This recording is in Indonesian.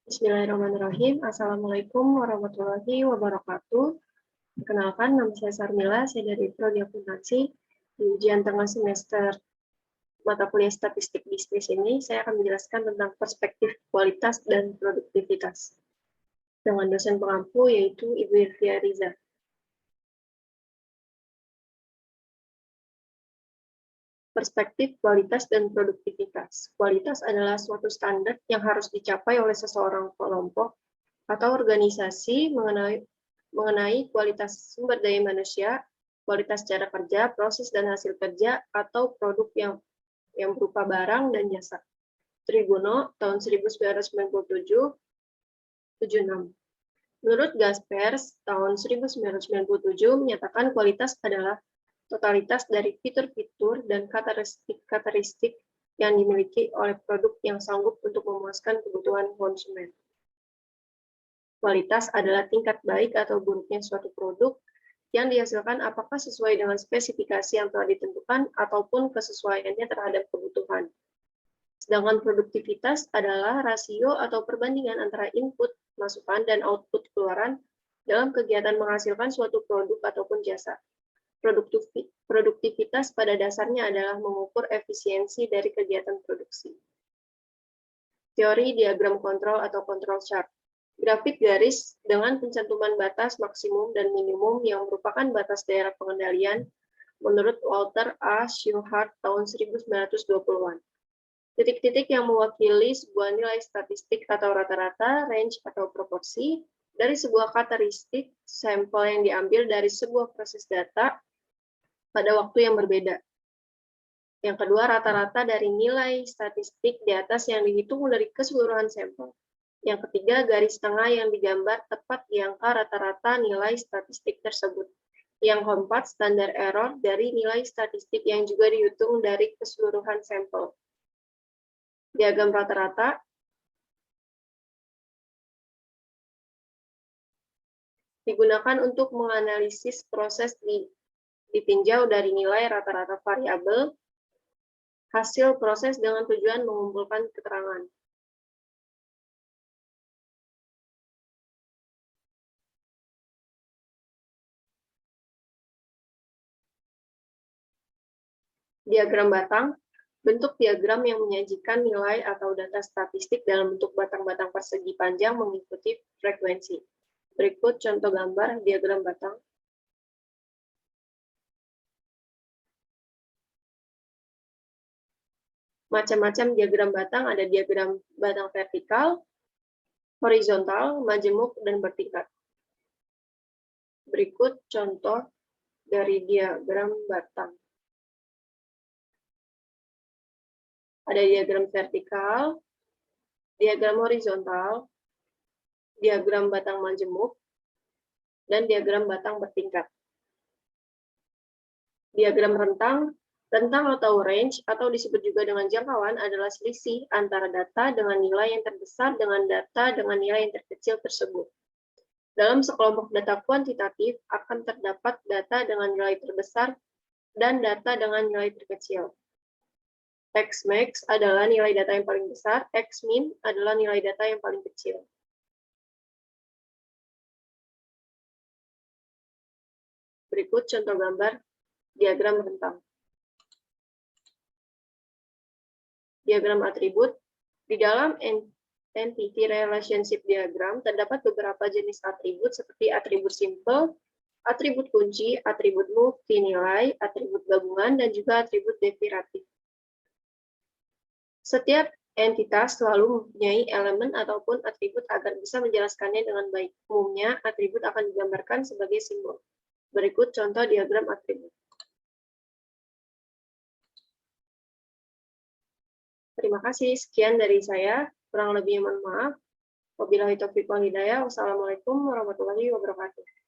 Bismillahirrahmanirrahim. Assalamualaikum warahmatullahi wabarakatuh. Perkenalkan, nama saya Sarmila, saya dari Prodi Akuntansi. Di ujian tengah semester mata kuliah Statistik Bisnis ini, saya akan menjelaskan tentang perspektif kualitas dan produktivitas dengan dosen pengampu, yaitu Ibu Irfia Riza. Perspektif kualitas dan produktivitas. Kualitas adalah suatu standar yang harus dicapai oleh seseorang kelompok atau organisasi mengenai kualitas sumber daya manusia, kualitas cara kerja, proses dan hasil kerja, atau produk yang berupa barang dan jasa. Tribuno, tahun 1997, 76. Menurut Gaspers, tahun 1997 menyatakan kualitas adalah totalitas dari fitur-fitur dan karakteristik yang dimiliki oleh produk yang sanggup untuk memuaskan kebutuhan konsumen. Kualitas adalah tingkat baik atau buruknya suatu produk yang dihasilkan apakah sesuai dengan spesifikasi yang telah ditentukan ataupun kesesuaiannya terhadap kebutuhan. Sedangkan produktivitas adalah rasio atau perbandingan antara input, masukan, dan output keluaran dalam kegiatan menghasilkan suatu produk ataupun jasa. Produktivitas pada dasarnya adalah mengukur efisiensi dari kegiatan produksi. Teori diagram kontrol atau control chart. Grafik garis dengan pencantuman batas maksimum dan minimum yang merupakan batas daerah pengendalian menurut Walter A. Shewhart tahun 1920-an. Titik-titik yang mewakili sebuah nilai statistik atau rata-rata, range atau proporsi dari sebuah karakteristik sampel yang diambil dari sebuah proses data pada waktu yang berbeda. Yang kedua, rata-rata dari nilai statistik di atas yang dihitung dari keseluruhan sampel. Yang ketiga, garis tengah yang digambar tepat di angka rata-rata nilai statistik tersebut. Yang keempat, standar error dari nilai statistik yang juga dihitung dari keseluruhan sampel. Diagram rata-rata digunakan untuk menganalisis proses ditinjau dari nilai rata-rata variabel hasil proses dengan tujuan mengumpulkan keterangan. Diagram batang, bentuk diagram yang menyajikan nilai atau data statistik dalam bentuk batang-batang persegi panjang mengikuti frekuensi. Berikut contoh gambar diagram batang. Macam-macam diagram batang, ada diagram batang vertikal, horizontal, majemuk, dan bertingkat. Berikut contoh dari diagram batang. Ada diagram vertikal, diagram horizontal, diagram batang majemuk, dan diagram batang bertingkat. Diagram rentang atau range, atau disebut juga dengan jangkauan, adalah selisih antara data dengan nilai yang terbesar dengan data dengan nilai yang terkecil tersebut. Dalam sekelompok data kuantitatif, akan terdapat data dengan nilai terbesar dan data dengan nilai terkecil. Xmax adalah nilai data yang paling besar, Xmin adalah nilai data yang paling kecil. Berikut contoh gambar diagram rentang. Diagram atribut. Di dalam entity relationship diagram terdapat beberapa jenis atribut seperti atribut simple, atribut kunci, atribut multi nilai, atribut gabungan, dan juga atribut derivatif. Setiap entitas selalu mempunyai elemen ataupun atribut agar bisa menjelaskannya dengan baik. Umumnya, atribut akan digambarkan sebagai simbol. Berikut contoh diagram atribut. Terima kasih. Sekian dari saya. Kurang lebihnya mohon maaf. Wabillahi taufiq wal hidayah. Wassalamualaikum warahmatullahi wabarakatuh.